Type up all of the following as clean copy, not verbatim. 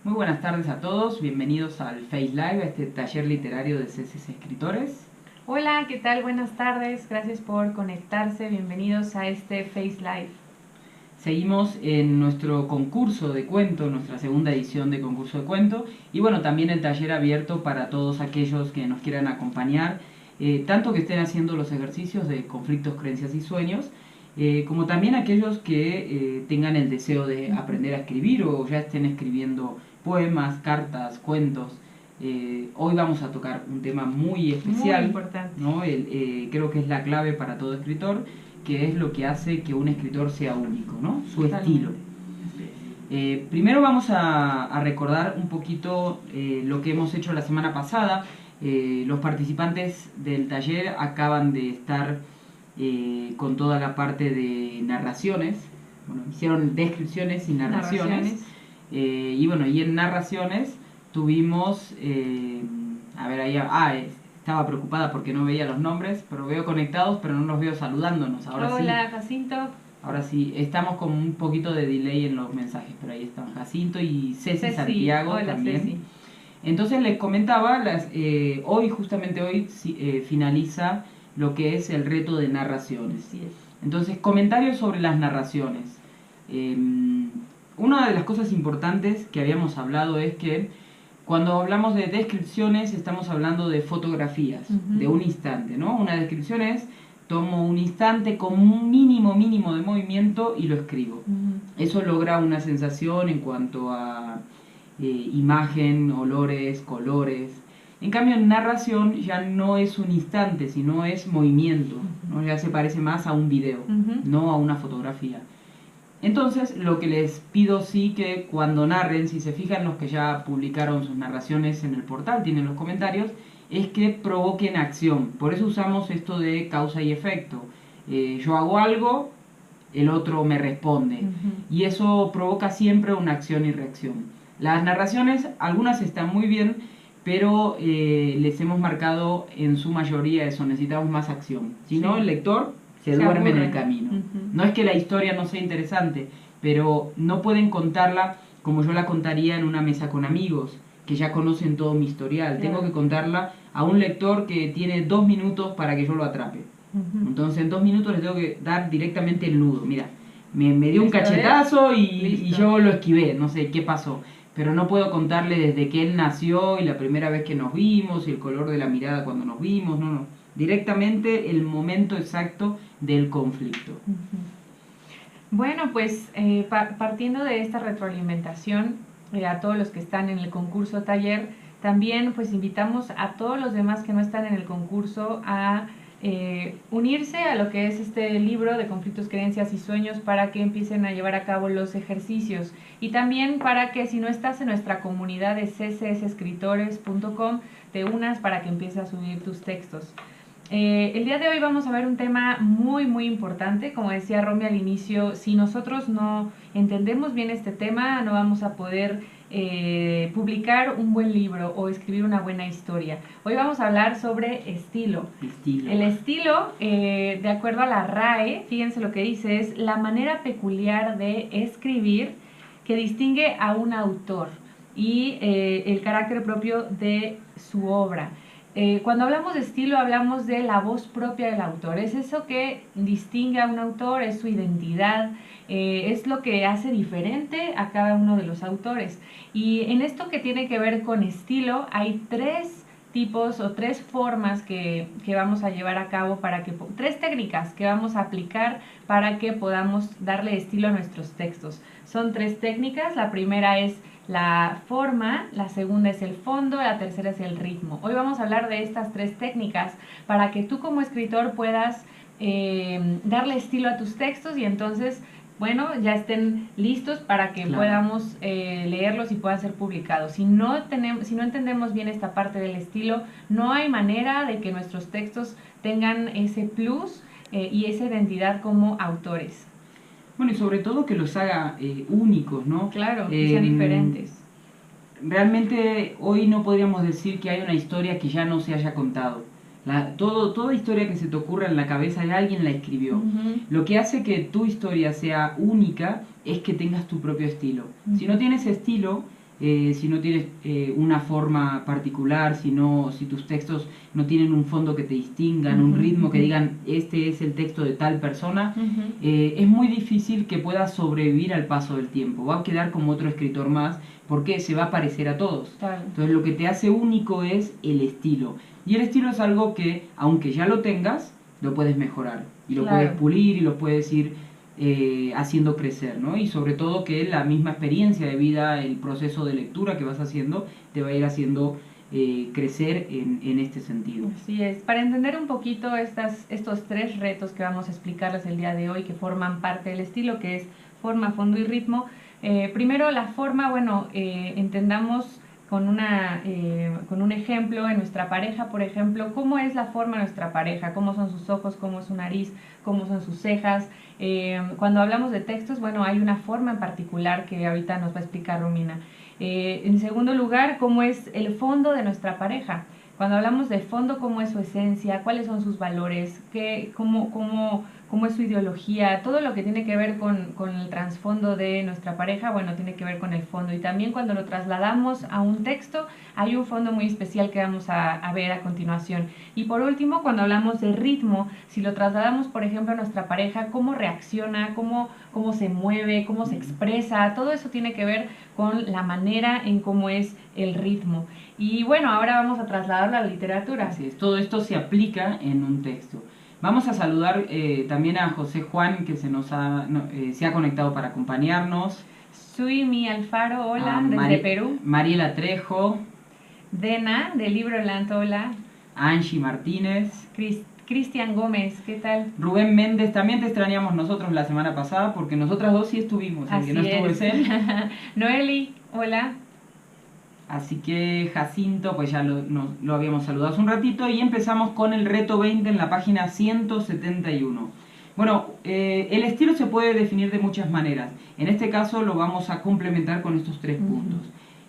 Muy buenas tardes a todos, bienvenidos al Face Live, a este taller literario de CCC Escritores. Hola, ¿qué tal? Buenas tardes, gracias por conectarse, bienvenidos a este Face Live. Seguimos en nuestro concurso de cuento, nuestra segunda edición de concurso de cuento, y bueno, también el taller abierto para todos aquellos que nos quieran acompañar, tanto que estén haciendo los ejercicios de conflictos, creencias y sueños, como también aquellos que tengan el deseo de aprender a escribir o ya estén escribiendo poemas, cartas, cuentos. Hoy vamos a tocar un tema muy especial, muy importante, ¿no? Creo que es la clave para todo escritor, que es lo que hace que un escritor sea único, ¿no? Su estilo. Primero vamos a recordar un poquito lo que hemos hecho la semana pasada. Los participantes del taller acaban de estar con toda la parte de narraciones. Bueno, hicieron descripciones y narraciones. Y bueno, y en narraciones tuvimos, estaba preocupada porque no veía los nombres, pero veo conectados, pero no los veo saludándonos. Hola, sí, Jacinto. Ahora sí, estamos con un poquito de delay en los mensajes, pero ahí están Jacinto y Ceci Santiago. Hola, también. Ceci. Entonces les comentaba, justamente hoy finaliza lo que es el reto de narraciones. Así es. Entonces, comentarios sobre las narraciones. Una de las cosas importantes que habíamos hablado es que cuando hablamos de descripciones estamos hablando de fotografías, de un instante, ¿no? Una descripción es, tomo un instante con un mínimo de movimiento y lo escribo. Eso logra una sensación en cuanto a imagen, olores, colores. En cambio, en narración ya no es un instante, sino es movimiento, ¿no? Ya se parece más a un video, no a una fotografía. Entonces, lo que les pido sí que cuando narren, si se fijan los que ya publicaron sus narraciones en el portal, tienen los comentarios, es que provoquen acción. Por eso usamos esto de causa y efecto. Yo hago algo, el otro me responde. Y eso provoca siempre una acción y reacción. Las narraciones, algunas están muy bien, pero les hemos marcado en su mayoría eso, necesitamos más acción. Si no, el lector se duerme en el camino. No es que la historia no sea interesante, pero no pueden contarla como yo la contaría en una mesa con amigos, que ya conocen todo mi historial. Tengo que contarla a un lector que tiene 2 minutos para que yo lo atrape. Entonces en 2 minutos les tengo que dar directamente el nudo. Mira, me dio un cachetazo y yo lo esquivé, no sé qué pasó. Pero no puedo contarle desde que él nació y la primera vez que nos vimos y el color de la mirada cuando nos vimos, no. Directamente el momento exacto del conflicto. Bueno, pues partiendo de esta retroalimentación, a todos los que están en el concurso taller, también pues invitamos a todos los demás que no están en el concurso a unirse a lo que es este libro de conflictos, creencias y sueños para que empiecen a llevar a cabo los ejercicios y también para que si no estás en nuestra comunidad de ccsescritores.com te unas para que empieces a subir tus textos. El día de hoy vamos a ver un tema muy importante. Como decía Romy al inicio, si nosotros no entendemos bien este tema, no vamos a poder publicar un buen libro o escribir una buena historia. Hoy vamos a hablar sobre estilo. El estilo, de acuerdo a la RAE, fíjense lo que dice, es la manera peculiar de escribir que distingue a un autor y el carácter propio de su obra. Cuando hablamos de estilo hablamos de la voz propia del autor, es eso que distingue a un autor, es su identidad, es lo que hace diferente a cada uno de los autores. Y en esto que tiene que ver con estilo hay 3 tipos o 3 formas que vamos a llevar a cabo, 3 técnicas que vamos a aplicar para que podamos darle estilo a nuestros textos. Son 3 técnicas, la primera es la forma, la segunda es el fondo, la tercera es el ritmo. Hoy vamos a hablar de estas 3 técnicas para que tú como escritor puedas darle estilo a tus textos y entonces, bueno, ya estén listos para que podamos leerlos y puedan ser publicados. Si no entendemos bien esta parte del estilo, no hay manera de que nuestros textos tengan ese plus y esa identidad como autores. Bueno, y sobre todo que los haga únicos, ¿no? Claro, que sean diferentes. Realmente hoy no podríamos decir que hay una historia que ya no se haya contado. Toda historia que se te ocurra en la cabeza de alguien la escribió. Lo que hace que tu historia sea única es que tengas tu propio estilo. Si no tienes estilo, si no tienes una forma particular, si tus textos no tienen un fondo que te distingan, un ritmo que digan este es el texto de tal persona, es muy difícil que puedas sobrevivir al paso del tiempo. Va a quedar como otro escritor más porque se va a parecer a todos. Claro. Entonces lo que te hace único es el estilo. Y el estilo es algo que, aunque ya lo tengas, lo puedes mejorar. Y lo puedes pulir y lo puedes ir haciendo crecer, ¿no? Y sobre todo que la misma experiencia de vida, el proceso de lectura que vas haciendo, te va a ir haciendo crecer en este sentido. Así es. Para entender un poquito estos 3 retos que vamos a explicarles el día de hoy, que forman parte del estilo, que es forma, fondo y ritmo. Primero la forma, bueno, entendamos con un ejemplo en nuestra pareja, por ejemplo, cómo es la forma de nuestra pareja, cómo son sus ojos, cómo es su nariz, cómo son sus cejas. Cuando hablamos de textos, bueno, hay una forma en particular que ahorita nos va a explicar Romina. En segundo lugar, cómo es el fondo de nuestra pareja. Cuando hablamos de fondo, cómo es su esencia, cuáles son sus valores, cómo es su ideología, todo lo que tiene que ver con el trasfondo de nuestra pareja, bueno, tiene que ver con el fondo. Y también cuando lo trasladamos a un texto, hay un fondo muy especial que vamos a ver a continuación. Y por último, cuando hablamos de ritmo, si lo trasladamos, por ejemplo, a nuestra pareja, cómo reacciona, cómo se mueve, cómo se expresa, todo eso tiene que ver con la manera en cómo es el ritmo. Y bueno, ahora vamos a trasladarlo a la literatura. Así es, todo esto se aplica en un texto. Vamos a saludar también a José Juan, que se ha conectado para acompañarnos. Suimi Alfaro, hola, desde Perú. Mariela Trejo. Dena, del libro Lantola. Angie Martínez. Cristian Gómez, ¿qué tal? Rubén Méndez, también te extrañamos nosotros la semana pasada, porque nosotras dos sí estuvimos, el que no estuvo es él. Noeli, hola. Así que Jacinto, pues ya lo habíamos saludado hace un ratito y empezamos con el reto 20 en la página 171. Bueno, el estilo se puede definir de muchas maneras. En este caso lo vamos a complementar con estos 3 puntos.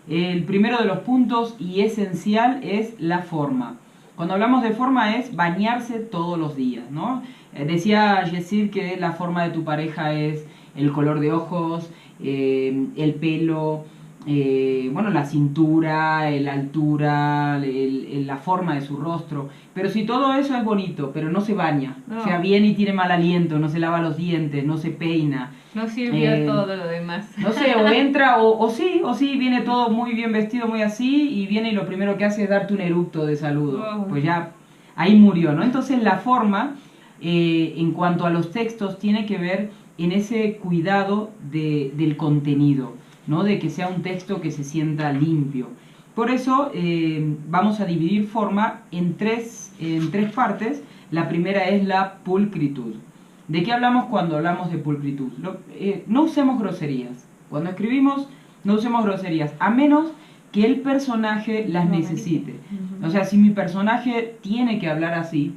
El primero de los puntos y esencial es la forma. Cuando hablamos de forma es bañarse todos los días, ¿no? Decía Yesid que la forma de tu pareja es el color de ojos, el pelo, bueno, la cintura, la altura, la forma de su rostro. Pero si todo eso es bonito, pero no se baña, o sea, viene y tiene mal aliento, no se lava los dientes, no se peina. No sirvió todo lo demás. No sé, o entra, o sí, viene todo muy bien vestido, muy así, y viene y lo primero que hace es darte un eructo de saludo. Pues ya, ahí murió, ¿no? Entonces la forma, en cuanto a los textos, tiene que ver en ese cuidado del contenido, ¿no? De que sea un texto que se sienta limpio. Por eso vamos a dividir forma en tres partes. La primera es la pulcritud. ¿De qué hablamos cuando hablamos de pulcritud? No usemos groserías. Cuando escribimos, no usemos groserías, a menos que el personaje las necesite. O sea, si mi personaje tiene que hablar así,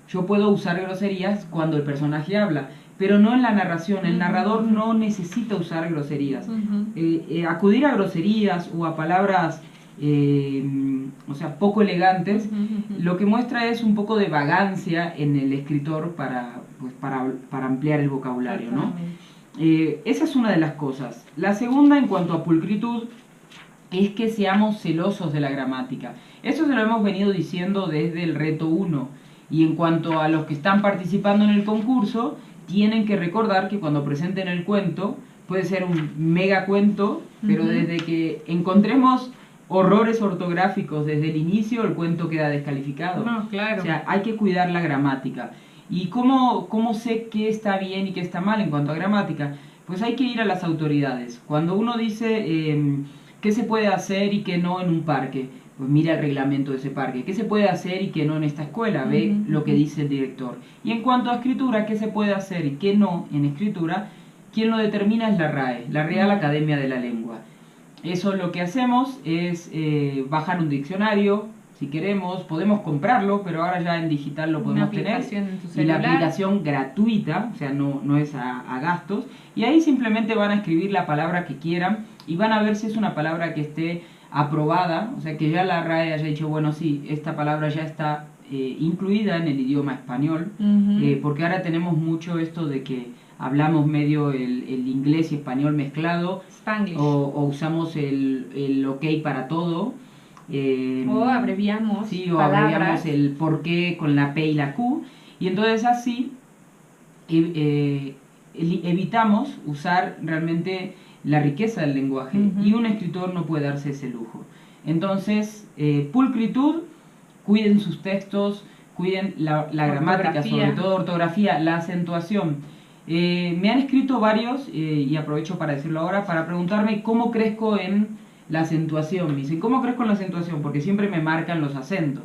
yo puedo usar groserías cuando el personaje habla, pero no en la narración. El narrador no necesita usar groserías. Acudir a groserías o a palabras o sea, poco elegantes, lo que muestra es un poco de vagancia en el escritor para ampliar el vocabulario, ¿no? Esa es una de las cosas. La segunda, en cuanto a pulcritud, es que seamos celosos de la gramática. Eso se lo hemos venido diciendo desde el reto 1. Y en cuanto a los que están participando en el concurso, tienen que recordar que cuando presenten el cuento, puede ser un mega cuento, pero desde que encontremos horrores ortográficos desde el inicio, el cuento queda descalificado. No, claro. O sea, hay que cuidar la gramática. ¿Y cómo sé qué está bien y qué está mal en cuanto a gramática? Pues hay que ir a las autoridades. Cuando uno dice qué se puede hacer y qué no en un parque, pues mira el reglamento de ese parque. ¿Qué se puede hacer y qué no en esta escuela? Ve lo que dice el director. Y en cuanto a escritura, ¿qué se puede hacer y qué no en escritura? Quien lo determina es la RAE, la Real Academia de la Lengua. Eso lo que hacemos es bajar un diccionario, si queremos, podemos comprarlo, pero ahora ya en digital lo podemos tener. Y la aplicación gratuita, o sea, no es a gastos. Y ahí simplemente van a escribir la palabra que quieran y van a ver si es una palabra que esté aprobada, o sea, que ya la RAE haya dicho, bueno, sí, esta palabra ya está incluida en el idioma español, porque ahora tenemos mucho esto de que hablamos medio el inglés y español mezclado, Spanglish. o usamos el ok para todo. O abreviamos sí, o palabras. abreviamos el por qué con la P y la Q. Y entonces así evitamos usar realmente la riqueza del lenguaje. Y un escritor no puede darse ese lujo. Entonces, pulcritud, cuiden sus textos, cuiden la gramática, sobre todo ortografía, la acentuación. Me han escrito varios, y aprovecho para decirlo ahora, para preguntarme cómo crezco en la acentuación. Me dicen, ¿cómo crezco en la acentuación? Porque siempre me marcan los acentos.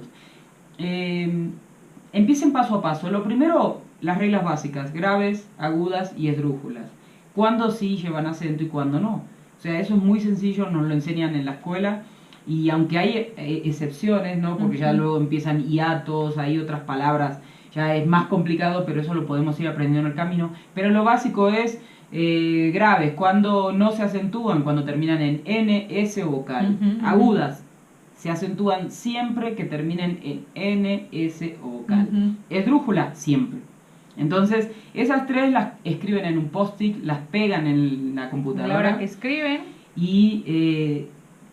Empiecen paso a paso. Lo primero, las reglas básicas, graves, agudas y esdrújulas. Cuándo sí llevan acento y cuándo no. O sea, eso es muy sencillo, nos lo enseñan en la escuela. Y aunque hay excepciones, ¿no? Porque ya luego empiezan hiatos, hay otras palabras, ya es más complicado, pero eso lo podemos ir aprendiendo en el camino. Pero lo básico es graves, cuando no se acentúan, cuando terminan en N, S o vocal. Agudas, se acentúan siempre que terminen en N, S o vocal. Esdrújula, siempre. Entonces, esas tres las escriben en un post-it, las pegan en la computadora. A la hora que escriben. Y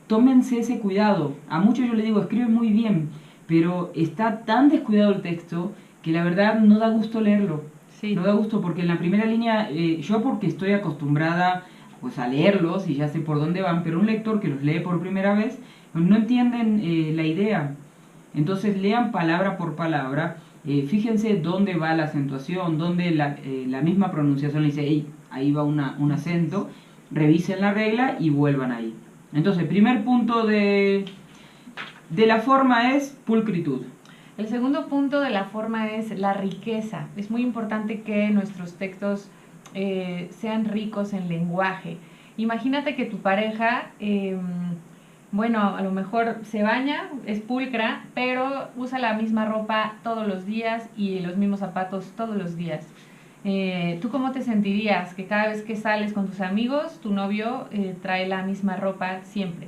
tómense ese cuidado. A muchos yo les digo, escriben muy bien, pero está tan descuidado el texto que la verdad no da gusto leerlo. Sí. No da gusto porque en la primera línea, yo porque estoy acostumbrada pues a leerlos y ya sé por dónde van, pero un lector que los lee por primera vez, pues no entienden la idea. Entonces lean palabra por palabra, fíjense dónde va la acentuación, dónde la misma pronunciación le dice, hey, ahí va un acento, revisen la regla y vuelvan ahí. Entonces, primer punto de la forma es pulcritud. El segundo punto de la forma es la riqueza. Es muy importante que nuestros textos sean ricos en lenguaje. Imagínate que tu pareja, bueno, a lo mejor se baña, es pulcra, pero usa la misma ropa todos los días y los mismos zapatos todos los días. ¿Tú cómo te sentirías? Que cada vez que sales con tus amigos, tu novio trae la misma ropa siempre.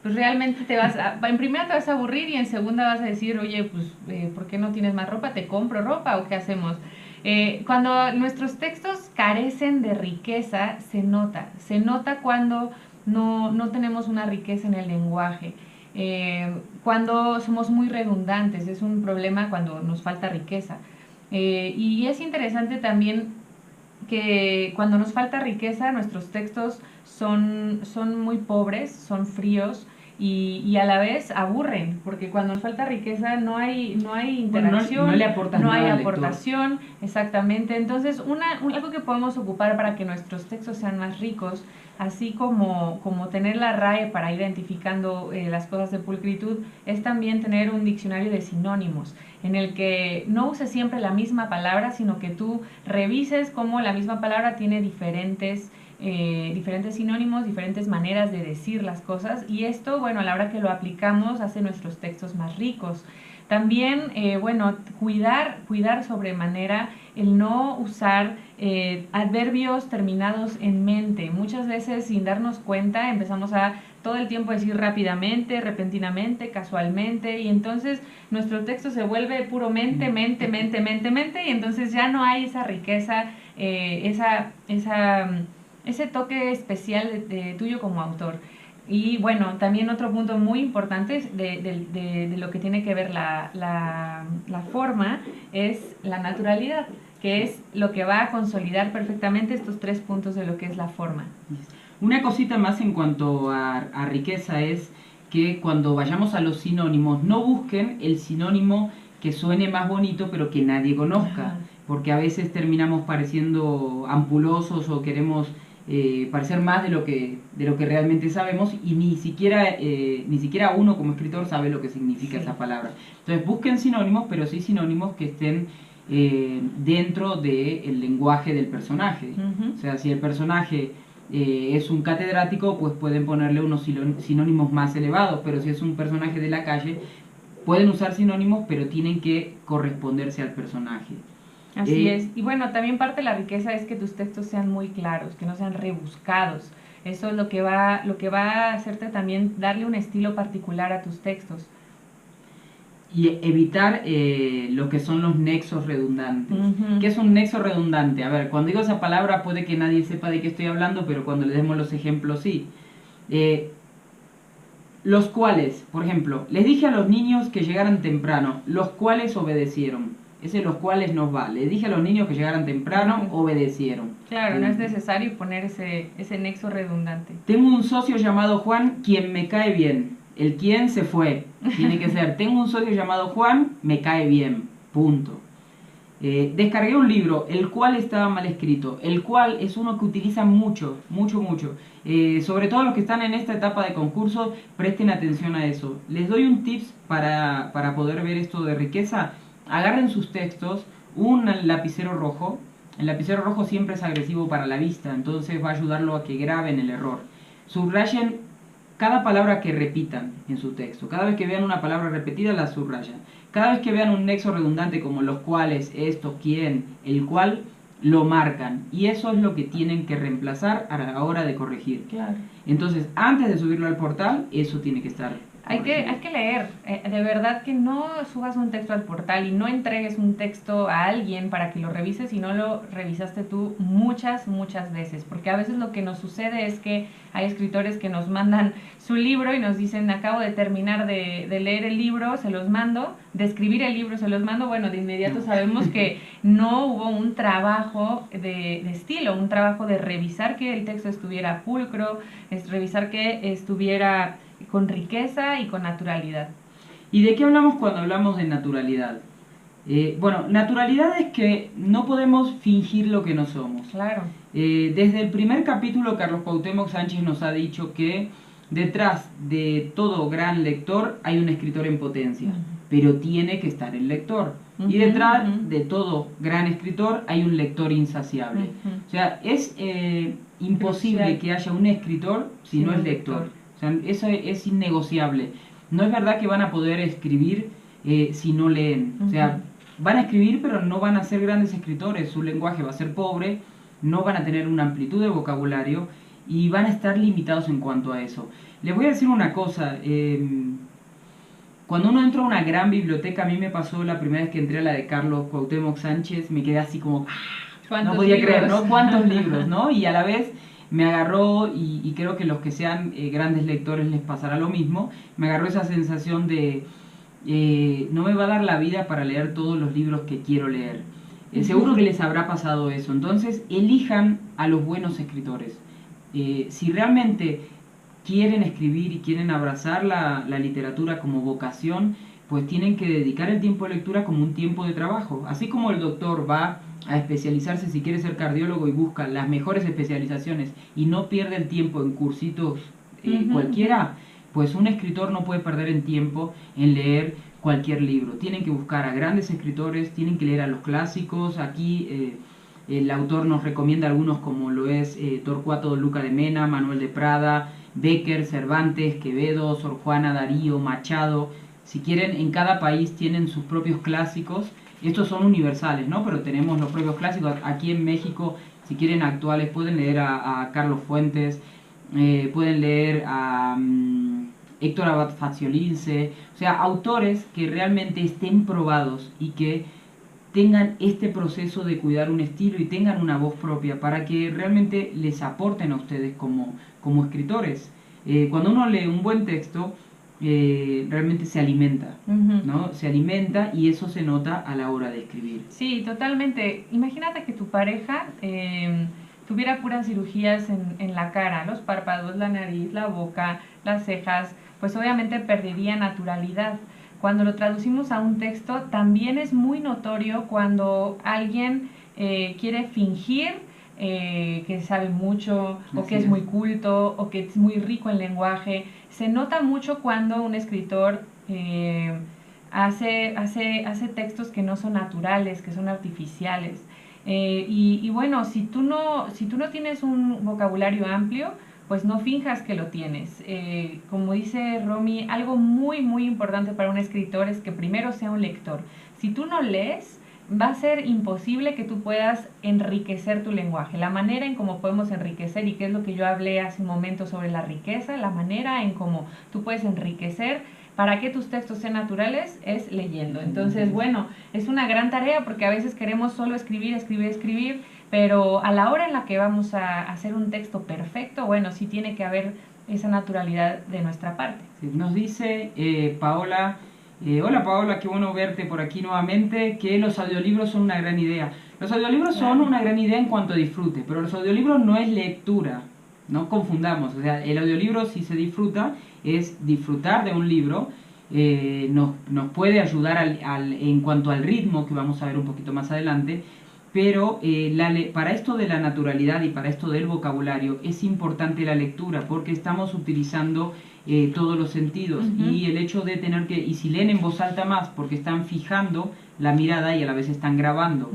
Pues realmente en primera te vas a aburrir y en segunda vas a decir, oye, pues, ¿por qué no tienes más ropa? ¿Te compro ropa o qué hacemos? Cuando nuestros textos carecen de riqueza, se nota cuando no tenemos una riqueza en el lenguaje. Cuando somos muy redundantes, es un problema cuando nos falta riqueza. Y es interesante también que cuando nos falta riqueza, nuestros textos son muy pobres, son fríos y a la vez aburren, porque cuando nos falta riqueza no hay interacción, no le aportas no nada hay al aportación, lector. Exactamente. Entonces, algo que podemos ocupar para que nuestros textos sean más ricos, así como tener la RAE para identificando las cosas de pulcritud, es también tener un diccionario de sinónimos, en el que no uses siempre la misma palabra, sino que tú revises cómo la misma palabra tiene diferentes sinónimos, diferentes maneras de decir las cosas, y esto, bueno, a la hora que lo aplicamos hace nuestros textos más ricos. También, bueno, cuidar sobremanera el no usar adverbios terminados en mente. Muchas veces, sin darnos cuenta, empezamos a todo el tiempo decir rápidamente, repentinamente, casualmente, y entonces nuestro texto se vuelve puro mente, y entonces ya no hay esa riqueza, ese toque especial de tuyo como autor. Y bueno, también otro punto muy importante de lo que tiene que ver la forma es la naturalidad, que es lo que va a consolidar perfectamente estos tres puntos de lo que es la forma. Una cosita más en cuanto a riqueza es que cuando vayamos a los sinónimos, no busquen el sinónimo que suene más bonito pero que nadie conozca, porque a veces terminamos pareciendo ampulosos o queremos parecer más de lo que realmente sabemos, y ni siquiera uno como escritor sabe lo que significa esa palabra. Entonces busquen sinónimos, pero sí sinónimos que estén dentro del lenguaje del personaje. O sea, si el personaje es un catedrático, pues pueden ponerle unos sinónimos más elevados, pero si es un personaje de la calle, pueden usar sinónimos, pero tienen que corresponderse al personaje. Así es. Y bueno, también parte de la riqueza es que tus textos sean muy claros, que no sean rebuscados. Eso es lo que va a hacerte también darle un estilo particular a tus textos. y evitar lo que son los nexos redundantes. Ujú. ¿Qué es un nexo redundante? A ver, cuando digo esa palabra puede que nadie sepa de qué estoy hablando, pero cuando le demos los ejemplos sí. Eh, los cuales, por ejemplo, les dije a los niños que llegaran temprano, los cuales obedecieron. Ese los cuales nos va. Les dije a los niños que llegaran temprano, Ujú. obedecieron. Claro, no es necesario poner ese nexo redundante. Tengo un socio llamado Juan, quien me cae bien. El quien se fue. Tiene que ser, tengo un socio llamado Juan, me cae bien. Punto. Descargué un libro, el cual estaba mal escrito. El cual es uno que utilizan mucho, mucho, mucho. Sobre todo los que están en esta etapa de concurso, presten atención a eso. Les doy un tips para poder ver esto de riqueza. Agarren sus textos, un lapicero rojo. El lapicero rojo siempre es agresivo para la vista, entonces va a ayudarlo a que graben el error. Subrayen cada palabra que repitan en su texto. Cada vez que vean una palabra repetida, la subrayan. Cada vez que vean un nexo redundante como los cuales, esto, quién, el cual, lo marcan. Y eso es lo que tienen que reemplazar a la hora de corregir. Claro. Entonces, antes de subirlo al portal, eso tiene que estar Hay que leer, de verdad que no subas un texto al portal y no entregues un texto a alguien para que lo revise si no lo revisaste tú muchas veces, porque a veces lo que nos sucede es que hay escritores que nos mandan su libro y nos dicen, acabo de terminar de leer el libro, se los mando, de escribir el libro, se los mando, bueno, de inmediato sabemos que no hubo un trabajo de estilo, un trabajo de revisar que el texto estuviera pulcro, revisar que estuviera con riqueza y con naturalidad. ¿Y de qué hablamos cuando hablamos de naturalidad? Bueno, naturalidad es que no podemos fingir lo que no somos. Claro. Desde el primer capítulo, Carlos Cuauhtémoc Sánchez nos ha dicho que detrás de todo gran lector hay un escritor en potencia, pero tiene que estar el lector. Y detrás de todo gran escritor hay un lector insaciable. O sea, es imposible que haya un escritor si no es lector. O sea, eso es innegociable. No es verdad que van a poder escribir si no leen. O sea, van a escribir pero no van a ser grandes escritores. Su lenguaje va a ser pobre, no van a tener una amplitud de vocabulario y van a estar limitados en cuanto a eso. Les voy a decir una cosa. Cuando uno entra a una gran biblioteca, a mí me pasó la primera vez que entré a la de Carlos Cuauhtémoc Sánchez, me quedé así como... No podía creer, ¿no? ¿Cuántos libros, no? Y a la vez me agarró, y creo que los que sean grandes lectores les pasará lo mismo, me agarró esa sensación de no me va a dar la vida para leer todos los libros que quiero leer. Seguro que les habrá pasado eso. Entonces, elijan a los buenos escritores. Si realmente quieren escribir y quieren abrazar la literatura como vocación, pues tienen que dedicar el tiempo de lectura como un tiempo de trabajo. Así como el doctor va a especializarse si quiere ser cardiólogo y busca las mejores especializaciones y no pierde el tiempo en cursitos cualquiera, pues un escritor no puede perder el tiempo en leer cualquier libro. Tienen que buscar a grandes escritores, tienen que leer a los clásicos. Aquí el autor nos recomienda algunos como lo es Torcuato Luca de Mena, Manuel de Prada, Bécquer, Cervantes, Quevedo, Sor Juana, Darío, Machado. Si quieren, en cada país tienen sus propios clásicos. Estos son universales, ¿no? Pero tenemos los propios clásicos. Aquí en México, si quieren actuales, pueden leer a Carlos Fuentes, pueden leer a Héctor Abad Faciolince. O sea, autores que realmente estén probados y que tengan este proceso de cuidar un estilo y tengan una voz propia para que realmente les aporten a ustedes como escritores. Cuando uno lee un buen texto, realmente se alimenta, ¿no? Se alimenta y eso se nota a la hora de escribir. Sí, totalmente. Imagínate que tu pareja tuviera puras cirugías en la cara, los párpados, la nariz, la boca, las cejas, pues obviamente perdería naturalidad. Cuando lo traducimos a un texto, también es muy notorio cuando alguien quiere fingir que sabe mucho, o que es muy culto, o que es muy rico en lenguaje. Se nota mucho cuando un escritor hace textos que no son naturales, que son artificiales. Y bueno, si tú no tienes un vocabulario amplio, pues no finjas que lo tienes. Como dice Romy, algo muy importante para un escritor es que primero sea un lector. Si tú no lees, va a ser imposible que tú puedas enriquecer tu lenguaje. La manera en cómo podemos enriquecer, y que es lo que yo hablé hace un momento sobre la riqueza, la manera en cómo tú puedes enriquecer para que tus textos sean naturales es leyendo. Entonces, bueno, es una gran tarea porque a veces queremos solo escribir, escribir, escribir, pero a la hora en la que vamos a hacer un texto perfecto, bueno, sí tiene que haber esa naturalidad de nuestra parte. Sí, nos dice Paola, hola Paola, qué bueno verte por aquí nuevamente, que los audiolibros son una gran idea. Los audiolibros son una gran idea en cuanto a disfrute, pero los audiolibros no es lectura, no confundamos. O sea, el audiolibro, si se disfruta, es disfrutar de un libro. Nos puede ayudar en cuanto al ritmo, que vamos a ver un poquito más adelante, pero para esto de la naturalidad y para esto del vocabulario es importante la lectura porque estamos utilizando todos los sentidos. Y el hecho de tener que, y si leen en voz alta más, porque están fijando la mirada y a la vez están grabando.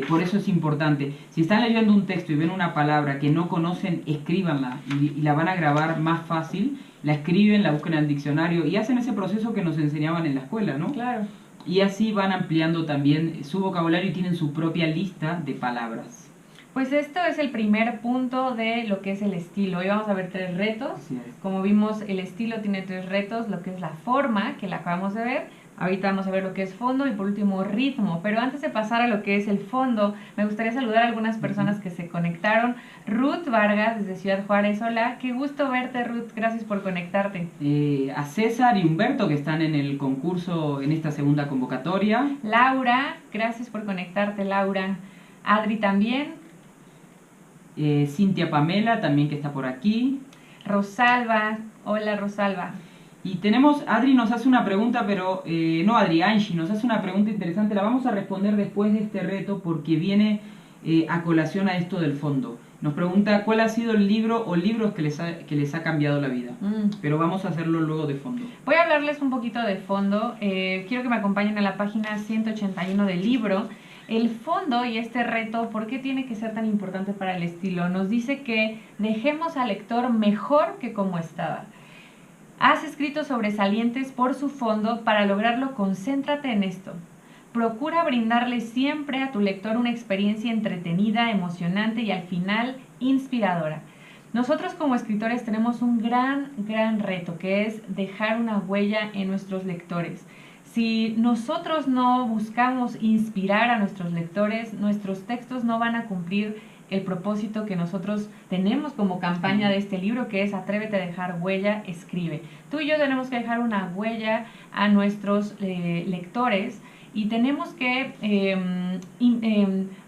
Por eso es importante. Si están leyendo un texto y ven una palabra que no conocen, escríbanla y la van a grabar más fácil. La escriben, la buscan en el diccionario y hacen ese proceso que nos enseñaban en la escuela, ¿no? Claro. Y así van ampliando también su vocabulario y tienen su propia lista de palabras. Pues esto es el primer punto de lo que es el estilo. Hoy vamos a ver 3 retos. Así es. Como vimos, el estilo tiene 3 retos, lo que es la forma, que la acabamos de ver. Ahorita vamos a ver lo que es fondo y por último ritmo. Pero antes de pasar a lo que es el fondo, me gustaría saludar a algunas personas que se conectaron. Ruth Vargas desde Ciudad Juárez, hola, qué gusto verte Ruth, gracias por conectarte. A César y Humberto que están en el concurso en esta segunda convocatoria. Laura, gracias por conectarte Laura. Adri también. Cintia Pamela también que está por aquí. Rosalba, hola Rosalba. Y tenemos, Adri nos hace una pregunta, pero no Adri, Angie nos hace una pregunta interesante, la vamos a responder después de este reto porque viene a colación a esto del fondo. Nos pregunta cuál ha sido el libro o libros que les ha cambiado la vida, pero vamos a hacerlo luego de fondo. Voy a hablarles un poquito de fondo, quiero que me acompañen a la página 181 del libro. El fondo y este reto, ¿por qué tiene que ser tan importante para el estilo? Nos dice que dejemos al lector mejor que como estaba. Has escrito sobresalientes por su fondo, para lograrlo concéntrate en esto. Procura brindarle siempre a tu lector una experiencia entretenida, emocionante y al final inspiradora. Nosotros como escritores tenemos un gran reto que es dejar una huella en nuestros lectores. Si nosotros no buscamos inspirar a nuestros lectores, nuestros textos no van a cumplir el propósito que nosotros tenemos como campaña de este libro, que es Atrévete a dejar huella, escribe. Tú y yo tenemos que dejar una huella a nuestros lectores y tenemos que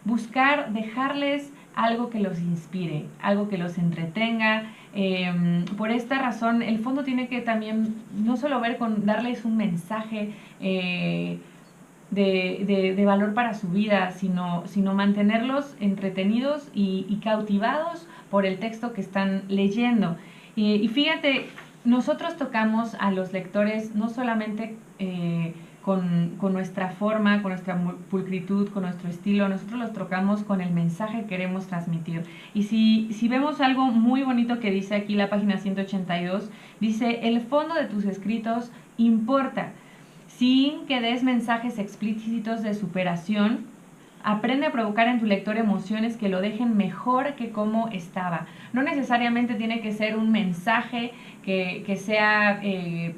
buscar dejarles algo que los inspire, algo que los entretenga. Por esta razón, el fondo tiene que también no solo ver con darles un mensaje de valor para su vida, sino mantenerlos entretenidos y cautivados por el texto que están leyendo. Y fíjate, nosotros tocamos a los lectores no solamente con nuestra forma, con nuestra pulcritud, con nuestro estilo, nosotros los tocamos con el mensaje que queremos transmitir. Y si vemos algo muy bonito que dice aquí la página 182, dice, el fondo de tus escritos importa. Sin que des mensajes explícitos de superación, aprende a provocar en tu lector emociones que lo dejen mejor que como estaba. No necesariamente tiene que ser un mensaje que sea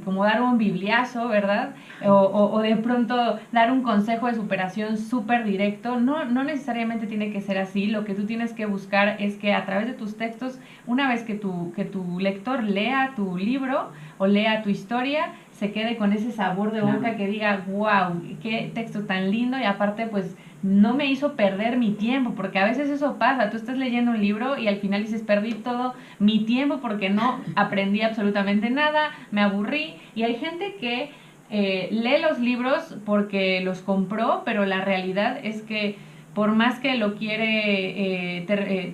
como dar un bibliazo, ¿verdad? O de pronto dar un consejo de superación súper directo. No necesariamente tiene que ser así. Lo que tú tienes que buscar es que a través de tus textos, una vez que tu lector lea tu libro o lea tu historia, se quede con ese sabor de boca, que diga, wow, qué texto tan lindo, y aparte pues no me hizo perder mi tiempo, porque a veces eso pasa, tú estás leyendo un libro y al final dices, perdí todo mi tiempo porque no aprendí absolutamente nada, me aburrí, y hay gente que lee los libros porque los compró, pero la realidad es que por más que lo quiere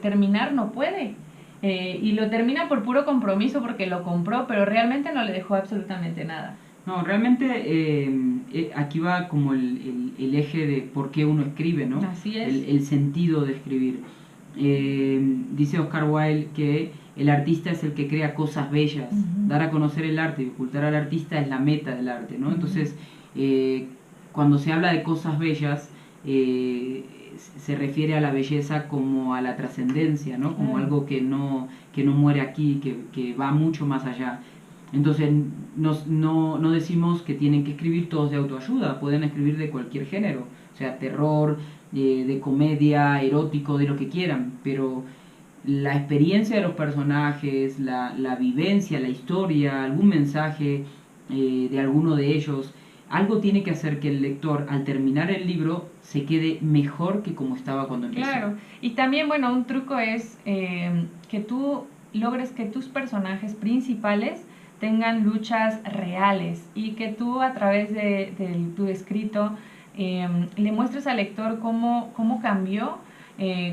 terminar, no puede. Y lo termina por puro compromiso porque lo compró, pero realmente no le dejó absolutamente nada. No, realmente aquí va como el eje de por qué uno escribe, ¿no? Así es. El sentido de escribir. Dice Oscar Wilde que el artista es el que crea cosas bellas. Dar a conocer el arte y ocultar al artista es la meta del arte, ¿no? Entonces, cuando se habla de cosas bellas, se refiere a la belleza como a la trascendencia, ¿no? Como algo que no muere aquí, que va mucho más allá. Entonces no decimos que tienen que escribir todos de autoayuda, pueden escribir de cualquier género, o sea, terror, de comedia, erótico, de lo que quieran, pero la experiencia de los personajes, la vivencia, la historia, algún mensaje de alguno de ellos, algo tiene que hacer que el lector al terminar el libro se quede mejor que como estaba cuando empezó. Claro, y también, bueno, un truco es que tú logres que tus personajes principales tengan luchas reales y que tú a través de tu escrito le muestres al lector cómo cambió,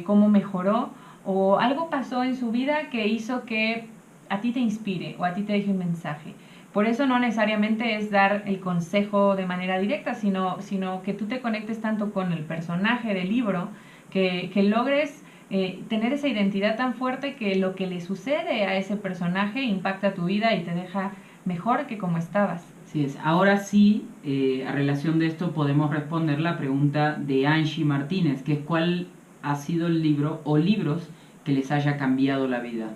cómo mejoró o algo pasó en su vida que hizo que a ti te inspire o a ti te deje un mensaje. Por eso no necesariamente es dar el consejo de manera directa, sino que tú te conectes tanto con el personaje del libro, que logres tener esa identidad tan fuerte que lo que le sucede a ese personaje impacta tu vida y te deja mejor que como estabas. Así es. Ahora sí, a relación de esto podemos responder la pregunta de Angie Martínez, que es cuál ha sido el libro o libros que les haya cambiado la vida.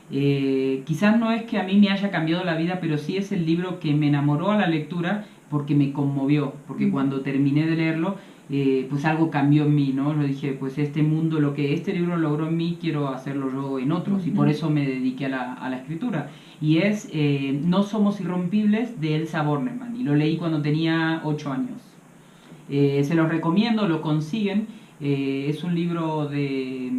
Quizás no es que a mí me haya cambiado la vida, pero sí es el libro que me enamoró a la lectura porque me conmovió, porque cuando terminé de leerlo, pues algo cambió en mí, ¿no? Yo dije, pues este mundo, lo que este libro logró en mí, quiero hacerlo yo en otros, y por eso me dediqué a la escritura. Y es No somos irrompibles de Elsa Bornemann, y lo leí cuando tenía 8 años. Se los recomiendo, lo consiguen, es un libro de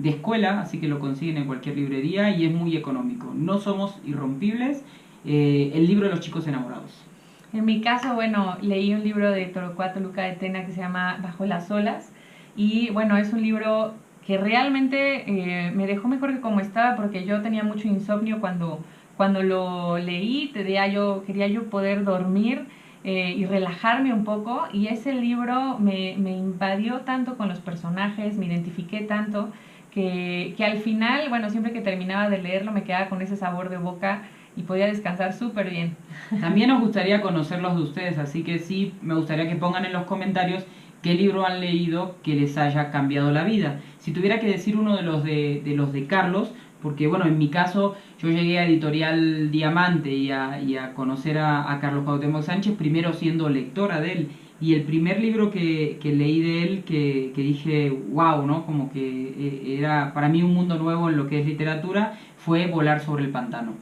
escuela, así que lo consiguen en cualquier librería y es muy económico. No somos irrompibles, el libro de los chicos enamorados. En mi caso, bueno, leí un libro de Torcuato Luca de Tena que se llama Bajo las olas y bueno, es un libro que realmente me dejó mejor que como estaba porque yo tenía mucho insomnio cuando lo leí, quería yo poder dormir y relajarme un poco y ese libro me invadió tanto con los personajes, me identifiqué tanto que al final, bueno, siempre que terminaba de leerlo me quedaba con ese sabor de boca y podía descansar súper bien. También nos gustaría conocerlos de ustedes, así que sí, me gustaría que pongan en los comentarios qué libro han leído que les haya cambiado la vida. Si tuviera que decir uno de los de Carlos, porque bueno, en mi caso yo llegué a Editorial Diamante y a conocer a Carlos Cuauhtémoc Sánchez primero siendo lectora de él. Y el primer libro que leí de él, que dije, wow, ¿no? Como que era para mí un mundo nuevo en lo que es literatura, fue Volar sobre el pantano.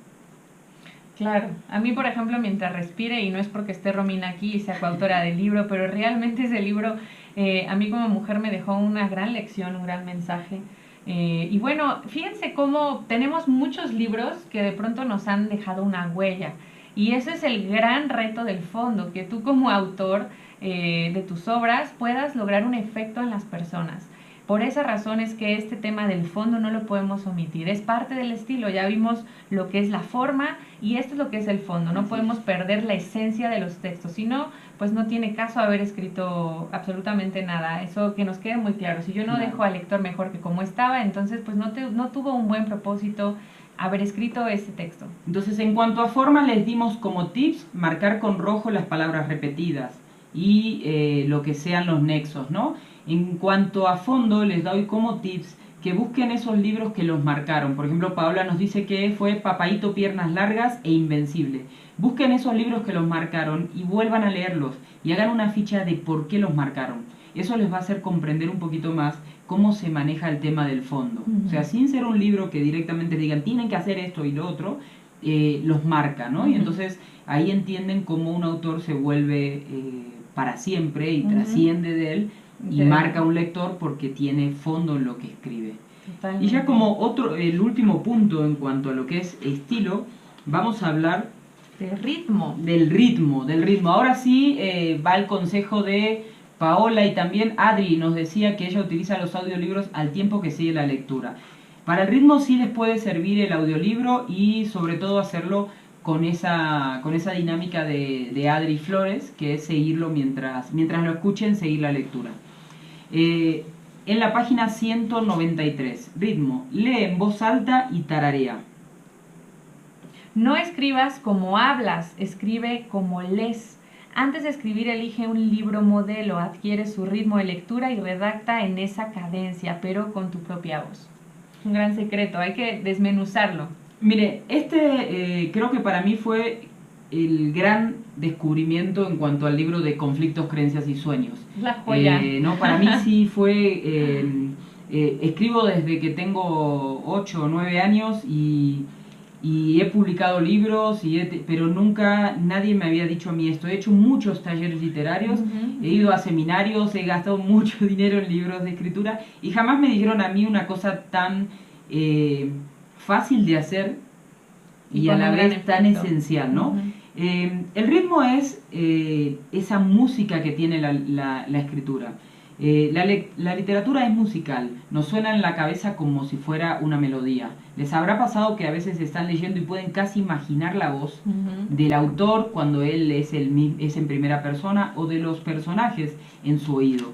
Claro, a mí por ejemplo Mientras respire, y no es porque esté Romina aquí y sea coautora del libro, pero realmente ese libro a mí como mujer me dejó una gran lección, un gran mensaje. Y bueno, fíjense cómo tenemos muchos libros que de pronto nos han dejado una huella. Y ese es el gran reto del fondo, que tú como autor de tus obras puedas lograr un efecto en las personas. Por esa razón es que este tema del fondo no lo podemos omitir. Es parte del estilo. Ya vimos lo que es la forma y esto es lo que es el fondo. No podemos perder la esencia de los textos. Si no, pues no tiene caso haber escrito absolutamente nada. Eso que nos quede muy claro. Si yo no dejo al lector mejor que como estaba, entonces pues no tuvo un buen propósito haber escrito ese texto. Entonces, en cuanto a forma, les dimos como tips marcar con rojo las palabras repetidas y lo que sean los nexos, ¿no? En cuanto a fondo, les doy como tips que busquen esos libros que los marcaron. Por ejemplo, Paola nos dice que fue Papaíto Piernas Largas e Invencible. Busquen esos libros que los marcaron y vuelvan a leerlos y hagan una ficha de por qué los marcaron. Eso les va a hacer comprender un poquito más cómo se maneja el tema del fondo. O sea, sin ser un libro que directamente digan tienen que hacer esto y lo otro, los marca, ¿no? Y entonces ahí entienden cómo un autor se vuelve para siempre y trasciende de él y marca a un lector porque tiene fondo en lo que escribe. Totalmente. Y ya como el último punto en cuanto a lo que es estilo, vamos a hablar del ritmo. Del ritmo. Ahora sí va el consejo de Paola y también Adri nos decía que ella utiliza los audiolibros al tiempo que sigue la lectura. Para el ritmo sí les puede servir el audiolibro y sobre todo hacerlo con esa dinámica de Adri Flores, que es seguirlo mientras lo escuchen, seguir la lectura. En la página 193, ritmo, lee en voz alta y tararea. No escribas como hablas, escribe como lees. Antes de escribir, elige un libro modelo, adquiere su ritmo de lectura y redacta en esa cadencia, pero con tu propia voz. Un gran secreto, hay que desmenuzarlo. Mire, creo que para mí fue el gran descubrimiento en cuanto al libro de Conflictos, Creencias y Sueños. La joya. No, para mí sí fue... escribo desde que tengo 8 o 9 años y he publicado libros, pero nunca nadie me había dicho a mí esto. He hecho muchos talleres literarios, he ido a seminarios, he gastado mucho dinero en libros de escritura y jamás me dijeron a mí una cosa tan fácil de hacer y a la vez tan esencial, ¿no? El ritmo es esa música que tiene la escritura. La literatura es musical, nos suena en la cabeza como si fuera una melodía. Les habrá pasado que a veces están leyendo y pueden casi imaginar la voz del autor cuando él es en primera persona o de los personajes en su oído.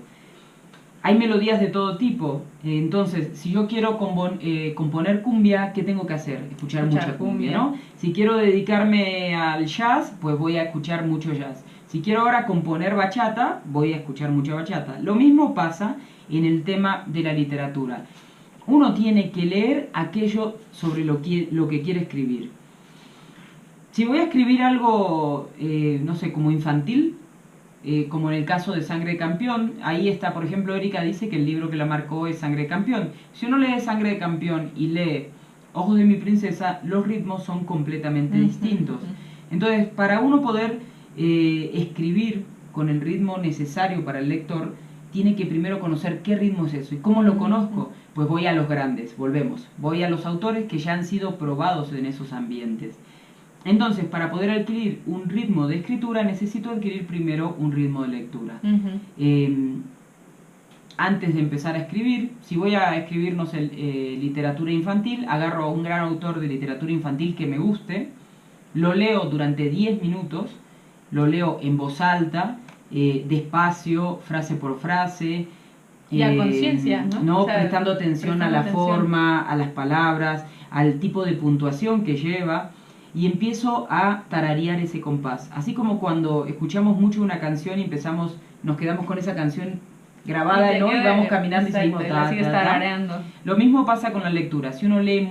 Hay melodías de todo tipo, entonces si yo quiero componer cumbia, ¿qué tengo que hacer? Escuchar mucha cumbia, ¿no? Si quiero dedicarme al jazz, pues voy a escuchar mucho jazz. Si quiero ahora componer bachata, voy a escuchar mucha bachata. Lo mismo pasa en el tema de la literatura. Uno tiene que leer aquello sobre lo que quiere escribir. Si voy a escribir algo, no sé, como infantil, como en el caso de Sangre de Campeón, ahí está, por ejemplo, Erika dice que el libro que la marcó es Sangre de Campeón. Si uno lee Sangre de Campeón y lee Ojos de mi princesa, los ritmos son completamente distintos. Entonces, para uno poder escribir con el ritmo necesario para el lector, tiene que primero conocer qué ritmo es eso. ¿Y cómo lo conozco? Pues voy a los grandes, volvemos. Voy a los autores que ya han sido probados en esos ambientes. Entonces, para poder adquirir un ritmo de escritura, necesito adquirir primero un ritmo de lectura. Antes de empezar a escribir, si voy a escribir, no sé, literatura infantil, agarro a un gran autor de literatura infantil que me guste, lo leo durante 10 minutos, lo leo en voz alta, despacio, frase por frase. Y a conciencia, ¿no? O sea, prestando atención a la forma, a las palabras, al tipo de puntuación que lleva. Y empiezo a tararear ese compás. Así como cuando escuchamos mucho una canción y nos quedamos con esa canción grabada, ¿no? Y vamos caminando y seguimos tarareando. Lo mismo pasa con la lectura. Si uno lee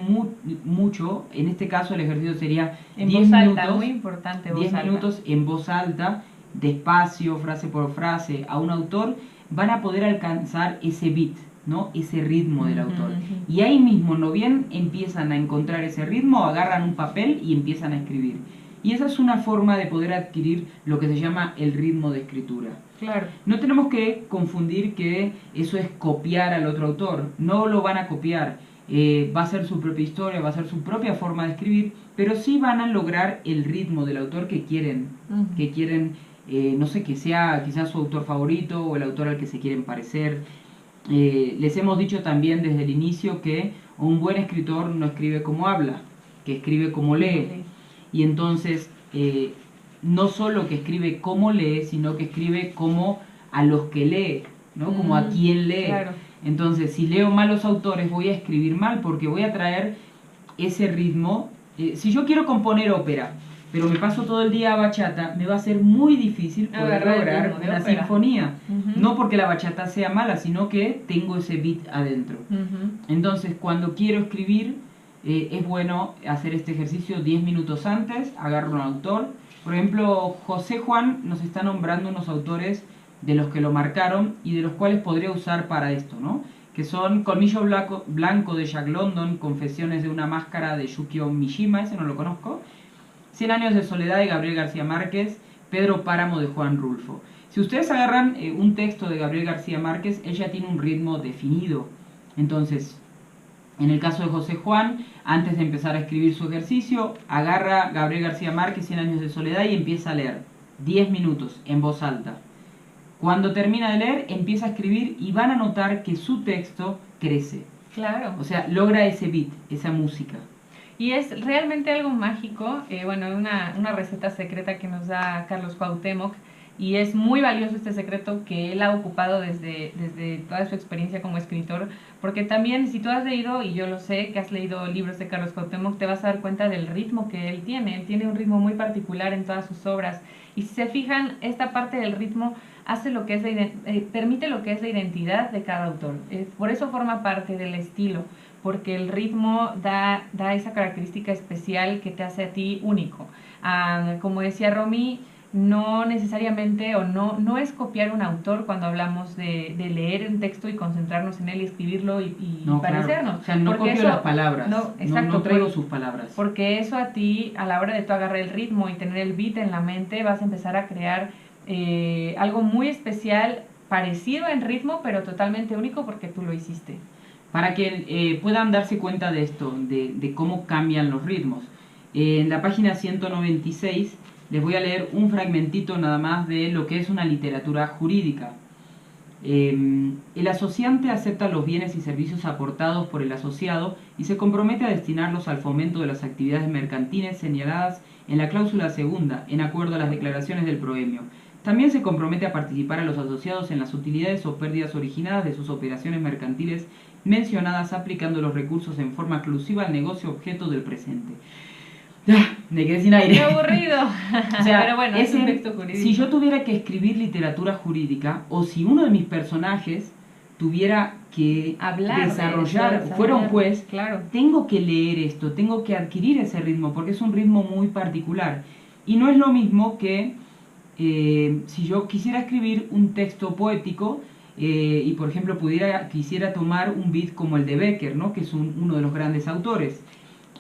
mucho, en este caso el ejercicio sería en 10 voz alta, muy importante, 10 minutos en voz alta, despacio, frase por frase, a un autor, van a poder alcanzar ese beat, ¿no? Ese ritmo del autor. Y ahí mismo, no bien empiezan a encontrar ese ritmo, agarran un papel y empiezan a escribir. Y esa es una forma de poder adquirir lo que se llama el ritmo de escritura. Claro. No tenemos que confundir que eso es copiar al otro autor. No lo van a copiar. Va a ser su propia historia, va a ser su propia forma de escribir, pero sí van a lograr el ritmo del autor que quieren. Que quieren, no sé, que sea quizás su autor favorito o el autor al que se quieren parecer. Les hemos dicho también desde el inicio que un buen escritor no escribe como habla, que escribe como lee. Y entonces, no solo que escribe como lee, sino que escribe como a los que lee, ¿no? Como a quien lee. Claro. Entonces, si leo malos autores, voy a escribir mal porque voy a traer ese ritmo. Si yo quiero componer ópera, pero me paso todo el día a bachata, me va a ser muy difícil poder lograr una sinfonía. No porque la bachata sea mala, sino que tengo ese beat adentro. Entonces, cuando quiero escribir, es bueno hacer este ejercicio 10 minutos antes, agarro un autor. Por ejemplo, José Juan nos está nombrando unos autores de los que lo marcaron y de los cuales podría usar para esto, ¿no? Que son Colmillo Blanco de Jack London, Confesiones de una máscara de Yukio Mishima, ese no lo conozco, 100 años de soledad de Gabriel García Márquez, Pedro Páramo de Juan Rulfo. Si ustedes agarran un texto de Gabriel García Márquez, él ya tiene un ritmo definido. Entonces, en el caso de José Juan, antes de empezar a escribir su ejercicio, agarra Gabriel García Márquez, 100 años de soledad, y empieza a leer 10 minutos en voz alta. Cuando termina de leer, empieza a escribir y van a notar que su texto crece. Claro. O sea, logra ese beat, esa música. Y es realmente algo mágico, bueno, una receta secreta que nos da Carlos Cuauhtémoc, y es muy valioso este secreto que él ha ocupado desde toda su experiencia como escritor, porque también si tú has leído, y yo lo sé, que has leído libros de Carlos Cuauhtémoc, te vas a dar cuenta del ritmo que él tiene un ritmo muy particular en todas sus obras, y si se fijan, esta parte del ritmo hace lo que es permite lo que es la identidad de cada autor, por eso forma parte del estilo, porque el ritmo da esa característica especial que te hace a ti único. Como decía Romy, no necesariamente o no es copiar un autor cuando hablamos de leer un texto y concentrarnos en él y escribirlo y no, parecernos. Claro. O sea, no copio las palabras, no traigo sus palabras. Porque eso a ti, a la hora de tú agarrar el ritmo y tener el beat en la mente, vas a empezar a crear algo muy especial, parecido en ritmo, pero totalmente único porque tú lo hiciste. Para que puedan darse cuenta de esto, de cómo cambian los ritmos. En la página 196 les voy a leer un fragmentito nada más de lo que es una literatura jurídica. El asociante acepta los bienes y servicios aportados por el asociado y se compromete a destinarlos al fomento de las actividades mercantiles señaladas en la cláusula segunda, en acuerdo a las declaraciones del proemio. También se compromete a participar a los asociados en las utilidades o pérdidas originadas de sus operaciones mercantiles mencionadas, aplicando los recursos en forma exclusiva al negocio objeto del presente. Me quedé sin aire. ¡Qué aburrido! O sea, pero bueno, es un texto jurídico. Si yo tuviera que escribir literatura jurídica, o si uno de mis personajes tuviera que desarrollar, fuera un juez, claro, tengo que leer esto, tengo que adquirir ese ritmo, porque es un ritmo muy particular. Y no es lo mismo que si yo quisiera escribir un texto poético y por ejemplo quisiera tomar un beat como el de Becker, ¿no? Que es uno de los grandes autores.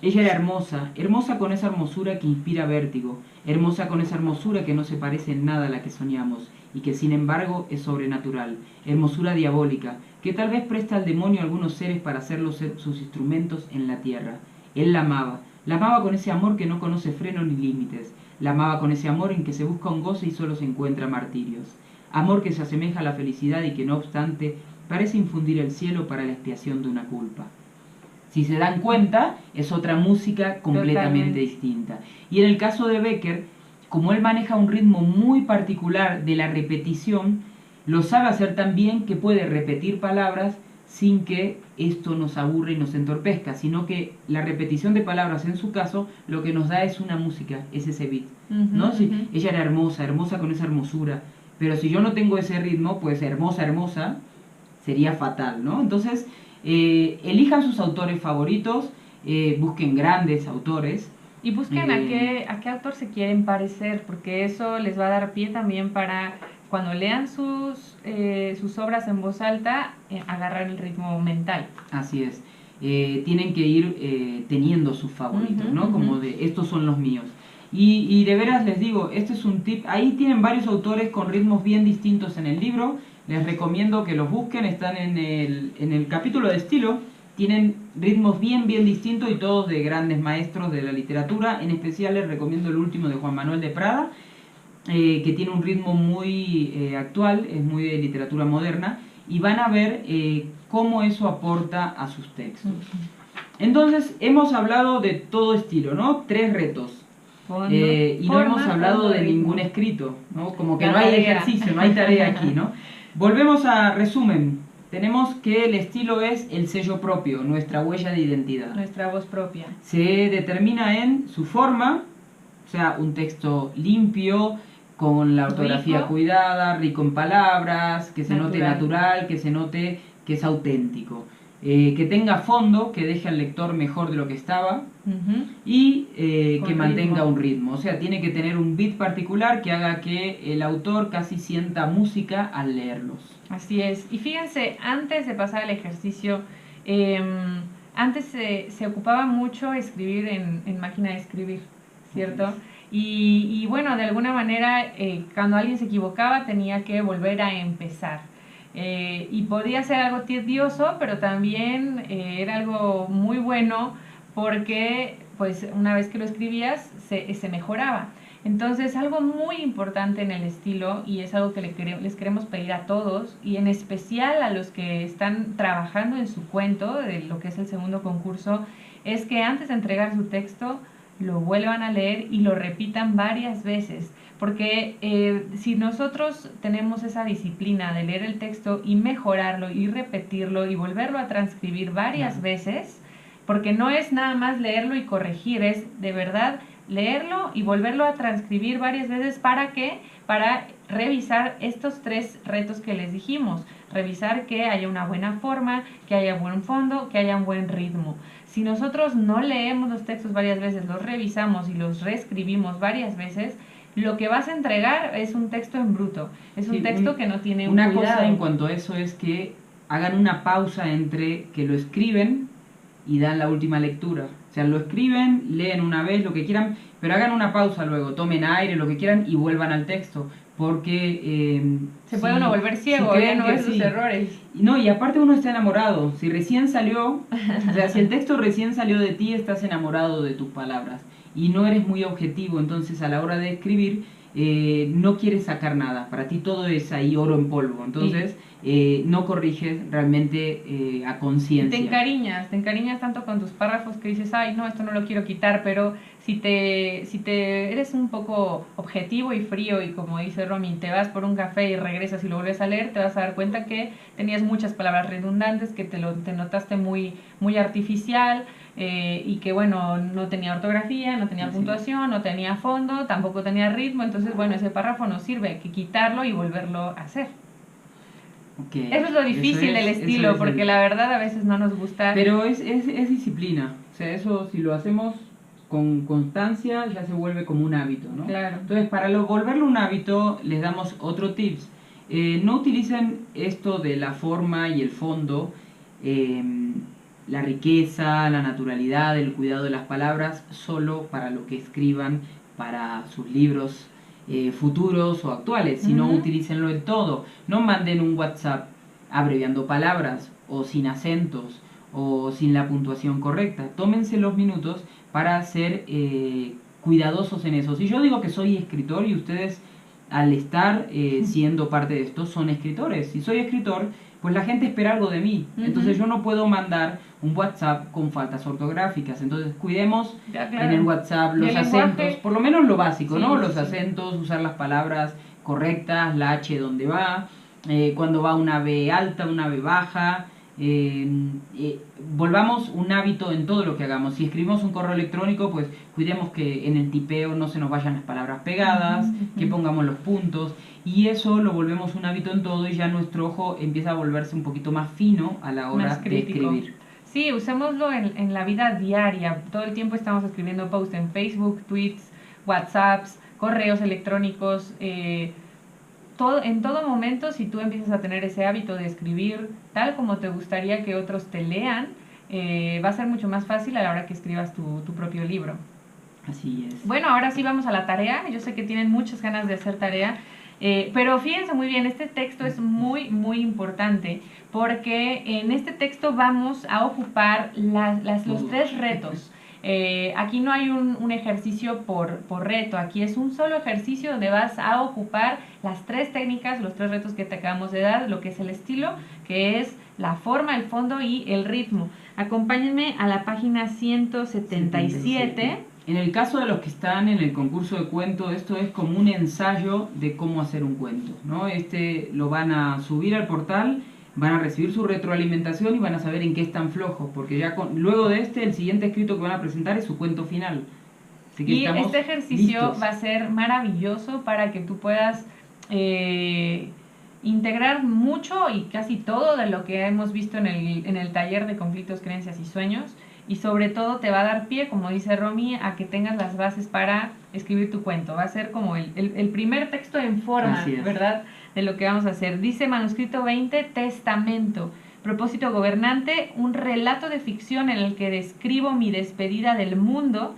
Ella era hermosa, hermosa con esa hermosura que inspira vértigo, hermosa con esa hermosura que no se parece en nada a la que soñamos y que sin embargo es sobrenatural, hermosura diabólica, que tal vez presta al demonio a algunos seres para hacerlos sus instrumentos en la tierra. Él la amaba con ese amor que no conoce freno ni límites, la amaba con ese amor en que se busca un goce y solo se encuentra martirios, amor que se asemeja a la felicidad y que no obstante parece infundir el cielo para la expiación de una culpa. Si se dan cuenta, es otra música completamente distinta. Y en el caso de Becker, como él maneja un ritmo muy particular de la repetición, lo sabe hacer tan bien que puede repetir palabras sin que esto nos aburre y nos entorpezca, sino que la repetición de palabras en su caso lo que nos da es una música, es ese beat. ¿No? Sí, ella era hermosa, hermosa con esa hermosura, pero si yo no tengo ese ritmo, pues hermosa, hermosa, sería fatal, ¿no? Entonces, elijan sus autores favoritos, busquen grandes autores. Y busquen a qué autor se quieren parecer, porque eso les va a dar pie también para cuando lean sus obras en voz alta, agarrar el ritmo mental. Así es. Tienen que ir teniendo sus favoritos, ¿no? Como de, estos son los míos. Y de veras les digo, este es un tip. Ahí tienen varios autores con ritmos bien distintos en el libro. Les recomiendo que los busquen, están en el capítulo de estilo, tienen ritmos bien distintos y todos de grandes maestros de la literatura. En especial les recomiendo el último de Juan Manuel de Prada, que tiene un ritmo muy actual, es muy de literatura moderna, y van a ver cómo eso aporta a sus textos. Entonces, hemos hablado de todo estilo, ¿no? 3 retos. Y no hemos hablado de ningún escrito, ¿no? Como que no hay ejercicio, no hay tarea aquí, ¿no? Volvemos a resumen. Tenemos que el estilo es el sello propio, nuestra huella de identidad. Nuestra voz propia. Se determina en su forma, o sea, un texto limpio, con la ortografía cuidada, rico en palabras, que se note natural, que se note que es auténtico. Que tenga fondo, que deje al lector mejor de lo que estaba y que mantenga un ritmo. O sea, tiene que tener un beat particular que haga que el autor casi sienta música al leerlos. Así es. Y fíjense, antes de pasar al ejercicio, antes se ocupaba mucho escribir en máquina de escribir, ¿cierto? Y bueno, de alguna manera, cuando alguien se equivocaba tenía que volver a empezar. Y podía ser algo tedioso, pero también era algo muy bueno porque pues una vez que lo escribías se mejoraba. Entonces, algo muy importante en el estilo, y es algo que les queremos pedir a todos, y en especial a los que están trabajando en su cuento, de lo que es el segundo concurso, es que antes de entregar su texto, lo vuelvan a leer y lo repitan varias veces. Porque si nosotros tenemos esa disciplina de leer el texto y mejorarlo y repetirlo y volverlo a transcribir varias veces, porque no es nada más leerlo y corregir, es de verdad leerlo y volverlo a transcribir varias veces. ¿Para qué? Para revisar estos 3 retos que les dijimos. Revisar que haya una buena forma, que haya buen fondo, que haya un buen ritmo. Si nosotros no leemos los textos varias veces, los revisamos y los reescribimos varias veces, lo que vas a entregar es un texto en bruto. Es un texto que no tiene un Una cuidado. cosa en cuanto a eso es que hagan una pausa entre que lo escriben y dan la última lectura. O sea, lo escriben, leen una vez, lo que quieran, pero hagan una pausa luego, tomen aire, lo que quieran y vuelvan al texto. Porque se puede uno volver ciego, no ver sus errores. No, y aparte uno está enamorado. Si recién salió, o sea, si el texto recién salió de ti, estás enamorado de tus palabras y no eres muy objetivo, entonces a la hora de escribir no quieres sacar nada. Para ti todo es ahí oro en polvo. Entonces no corriges realmente a conciencia. Te encariñas tanto con tus párrafos que dices, ay, no, esto no lo quiero quitar, pero si te eres un poco objetivo y frío y como dice Romy, te vas por un café y regresas y lo vuelves a leer, te vas a dar cuenta que tenías muchas palabras redundantes, que te notaste muy, muy artificial y que bueno, no tenía ortografía, no tenía puntuación, no tenía fondo, tampoco tenía ritmo, entonces bueno, ese párrafo no sirve, hay que quitarlo y volverlo a hacer. Okay. Eso es lo difícil del estilo, porque la verdad a veces no nos gusta. Pero es disciplina, o sea, eso si lo hacemos con constancia ya se vuelve como un hábito, ¿no? Claro. Entonces, para volverlo un hábito, les damos otro tips. No utilicen esto de la forma y el fondo, la riqueza, la naturalidad, el cuidado de las palabras, solo para lo que escriban para sus libros futuros o actuales, sino utilícenlo en todo. No manden un WhatsApp abreviando palabras o sin acentos o sin la puntuación correcta. Tómense los minutos para ser cuidadosos en eso. Si yo digo que soy escritor y ustedes al estar siendo parte de esto son escritores, si soy escritor, pues la gente espera algo de mí. Entonces yo no puedo mandar un WhatsApp con faltas ortográficas. Entonces cuidemos en el WhatsApp los acentos, por lo menos lo básico, ¿no? Los acentos, usar las palabras correctas, la H donde va, cuando va una B alta, una B baja. Volvamos un hábito en todo lo que hagamos. Si escribimos un correo electrónico, pues cuidemos que en el tipeo no se nos vayan las palabras pegadas, que pongamos los puntos, y eso lo volvemos un hábito en todo y ya nuestro ojo empieza a volverse un poquito más fino a la hora de escribir. Sí, usémoslo en la vida diaria. Todo el tiempo estamos escribiendo posts en Facebook, tweets, WhatsApps, correos electrónicos, en todo momento. Si tú empiezas a tener ese hábito de escribir tal como te gustaría que otros te lean, va a ser mucho más fácil a la hora que escribas tu propio libro. Así es. Bueno, ahora sí vamos a la tarea. Yo sé que tienen muchas ganas de hacer tarea, pero fíjense muy bien, este texto es muy, muy importante porque en este texto vamos a ocupar los 3 retos. Aquí no hay un ejercicio por reto, aquí es un solo ejercicio donde vas a ocupar las 3 técnicas, los 3 retos que te acabamos de dar, lo que es el estilo, que es la forma, el fondo y el ritmo. Acompáñenme a la página 177. En el caso de los que están en el concurso de cuento, esto es como un ensayo de cómo hacer un cuento, ¿no? Lo van a subir al portal, van a recibir su retroalimentación y van a saber en qué están flojos, porque ya luego de el siguiente escrito que van a presentar es su cuento final. Así que y este ejercicio listos. Va a ser maravilloso para que tú puedas integrar mucho y casi todo de lo que hemos visto en el taller de conflictos, creencias y sueños. Y sobre todo te va a dar pie, como dice Romy, a que tengas las bases para escribir tu cuento. Va a ser como el primer texto en forma, ¿verdad? De lo que vamos a hacer. Dice manuscrito 20, testamento. Propósito gobernante, un relato de ficción en el que describo mi despedida del mundo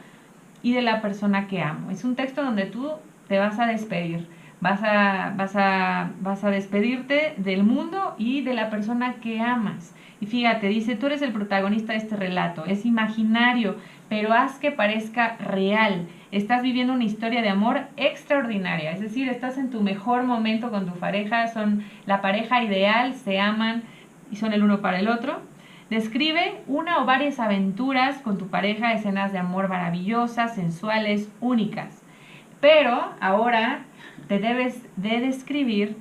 y de la persona que amo. Es un texto donde tú te vas a despedir. Vas a despedirte del mundo y de la persona que amas. Y fíjate, dice, tú eres el protagonista de este relato, es imaginario, pero haz que parezca real. Estás viviendo una historia de amor extraordinaria, es decir, estás en tu mejor momento con tu pareja, son la pareja ideal, se aman y son el uno para el otro. Describe una o varias aventuras con tu pareja, escenas de amor maravillosas, sensuales, únicas. Pero ahora te debes de describir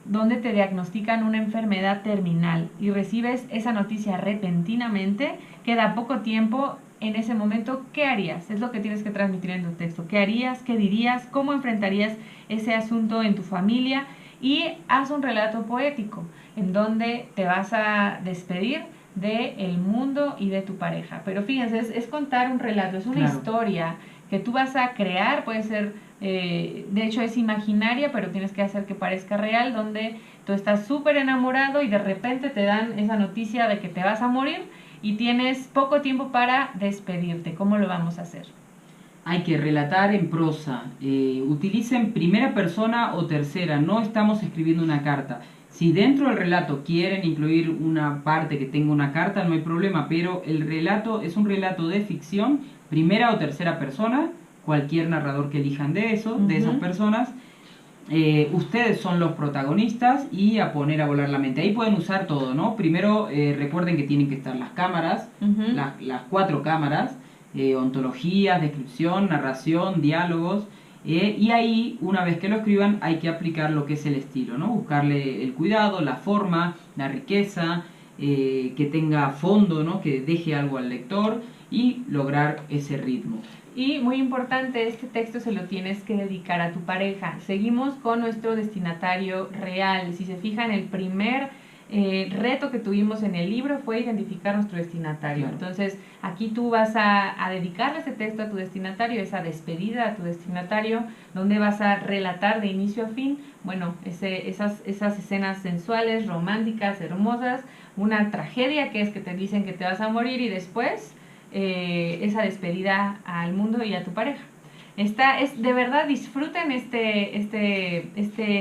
donde te diagnostican una enfermedad terminal y recibes esa noticia repentinamente, queda poco tiempo en ese momento, ¿qué harías? Es lo que tienes que transmitir en tu texto. ¿Qué harías? ¿Qué dirías? ¿Cómo enfrentarías ese asunto en tu familia? Y haz un relato poético en donde te vas a despedir del mundo y de tu pareja. Pero fíjense, es contar un relato, es una historia que tú vas a crear, puede ser, de hecho es imaginaria, pero tienes que hacer que parezca real, donde tú estás súper enamorado y de repente te dan esa noticia de que te vas a morir y tienes poco tiempo para despedirte. ¿Cómo lo vamos a hacer? Hay que relatar en prosa. Utilicen primera persona o tercera, no estamos escribiendo una carta. Si dentro del relato quieren incluir una parte que tenga una carta, no hay problema, pero el relato es un relato de ficción, primera o tercera persona, cualquier narrador que elijan de eso, de esas personas. Ustedes son los protagonistas y a poner a volar la mente. Ahí pueden usar todo, ¿no? Primero recuerden que tienen que estar las cámaras, las 4 cámaras, ontologías, descripción, narración, diálogos. Y ahí, una vez que lo escriban, hay que aplicar lo que es el estilo, ¿no? Buscarle el cuidado, la forma, la riqueza, que tenga fondo, ¿no? Que deje algo al lector y lograr ese ritmo. Y muy importante, este texto se lo tienes que dedicar a tu pareja. Seguimos con nuestro destinatario real. Si se fijan, el primer reto que tuvimos en el libro fue identificar nuestro destinatario. Claro. Entonces, aquí tú vas a dedicarle ese texto a tu destinatario, esa despedida a tu destinatario, donde vas a relatar de inicio a fin, bueno, esas escenas sensuales, románticas, hermosas, una tragedia que es que te dicen que te vas a morir y después esa despedida al mundo y a tu pareja. De verdad, disfruten este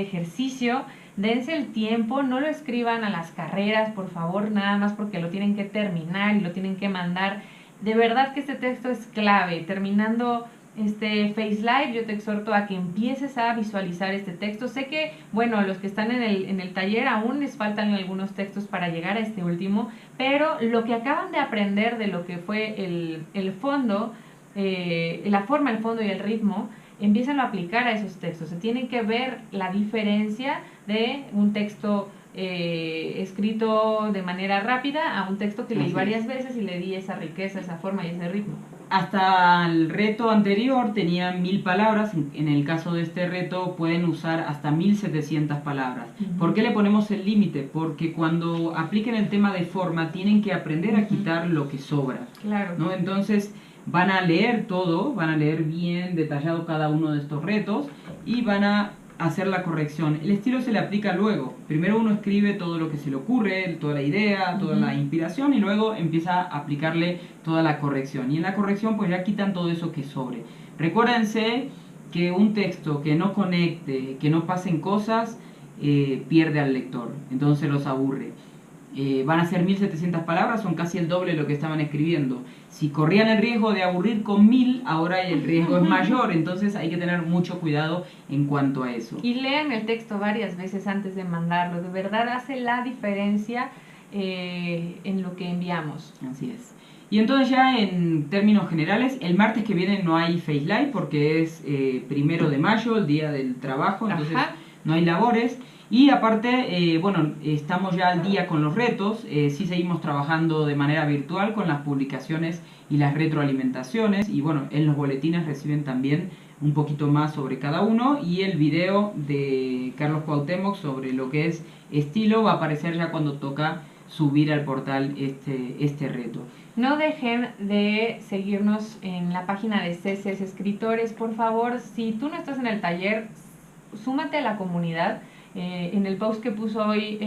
ejercicio, dense el tiempo, no lo escriban a las carreras, por favor, nada más porque lo tienen que terminar y lo tienen que mandar. De verdad que este texto es clave. Terminando este Face Live, yo te exhorto a que empieces a visualizar este texto. Sé que, bueno, los que están en el taller aún les faltan algunos textos para llegar a este último, pero lo que acaban de aprender de lo que fue el fondo, la forma, el fondo y el ritmo, empiezan a aplicar a esos textos. Se tienen que ver la diferencia de un texto escrito de manera rápida a un texto que leí varias veces y le di esa riqueza, esa forma y ese ritmo. Hasta el reto anterior tenían 1000 palabras, en el caso de este reto pueden usar hasta 1700 palabras. ¿Por qué le ponemos el límite? Porque cuando apliquen el tema de forma tienen que aprender a quitar lo que sobra. Claro. ¿No? Entonces van a leer todo, van a leer bien detallado cada uno de estos retos y van a hacer la corrección. El estilo se le aplica luego. Primero uno escribe todo lo que se le ocurre, toda la idea, toda la inspiración y luego empieza a aplicarle toda la corrección. Y en la corrección pues ya quitan todo eso que sobre. Recuérdense que un texto que no conecte, que no pasen cosas, pierde al lector. Entonces los aburre. Van a ser 1700 palabras, son casi el doble de lo que estaban escribiendo. Si corrían el riesgo de aburrir con 1000, ahora el riesgo es mayor, entonces hay que tener mucho cuidado en cuanto a eso. Y lean el texto varias veces antes de mandarlo, de verdad hace la diferencia en lo que enviamos. Así es. Y entonces ya en términos generales, el martes que viene no hay Face Live porque es 1 de mayo, el día del trabajo, entonces no hay labores. Y aparte, bueno, estamos ya al día con los retos, sí seguimos trabajando de manera virtual con las publicaciones y las retroalimentaciones y bueno, en los boletines reciben también un poquito más sobre cada uno y el video de Carlos Cuauhtémoc sobre lo que es estilo va a aparecer ya cuando toca subir al portal este reto. No dejen de seguirnos en la página de CCS Escritores, por favor, si tú no estás en el taller, súmate a la comunidad. En el post que puso hoy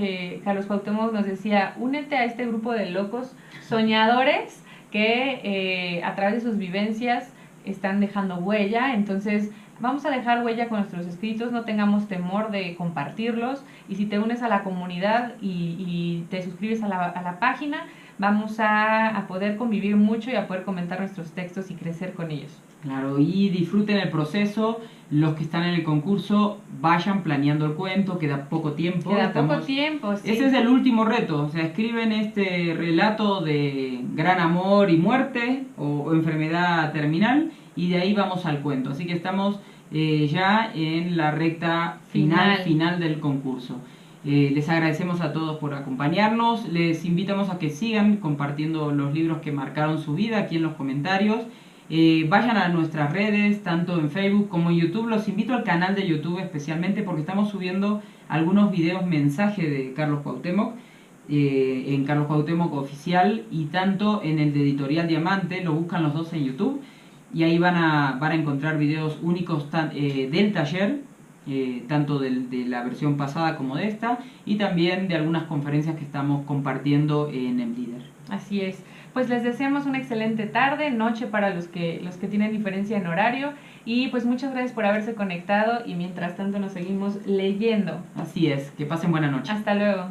Carlos Cuauhtémoc nos decía, únete a este grupo de locos soñadores que a través de sus vivencias están dejando huella. Entonces vamos a dejar huella con nuestros escritos, no tengamos temor de compartirlos y si te unes a la comunidad y te suscribes a la página, vamos a poder convivir mucho y a poder comentar nuestros textos y crecer con ellos. Claro, y disfruten el proceso. Los que están en el concurso vayan planeando el cuento, queda poco tiempo. Poco tiempo, sí. Ese es el último reto, o sea, escriben este relato de gran amor y muerte o enfermedad terminal y de ahí vamos al cuento. Así que estamos ya en la recta final del concurso. Les agradecemos a todos por acompañarnos, les invitamos a que sigan compartiendo los libros que marcaron su vida aquí en los comentarios. Vayan a nuestras redes, tanto en Facebook como en YouTube. Los invito al canal de YouTube especialmente porque estamos subiendo algunos videos mensaje de Carlos Cuauhtémoc, en Carlos Cuauhtémoc Oficial, y tanto en el de Editorial Diamante. Lo buscan los dos en YouTube y ahí van a encontrar videos únicos del taller, tanto de la versión pasada como de esta, y también de algunas conferencias que estamos compartiendo en el líder. Así es. Pues les deseamos una excelente tarde, noche para los que tienen diferencia en horario, y pues muchas gracias por haberse conectado y mientras tanto nos seguimos leyendo. Así es, que pasen buena noche. Hasta luego.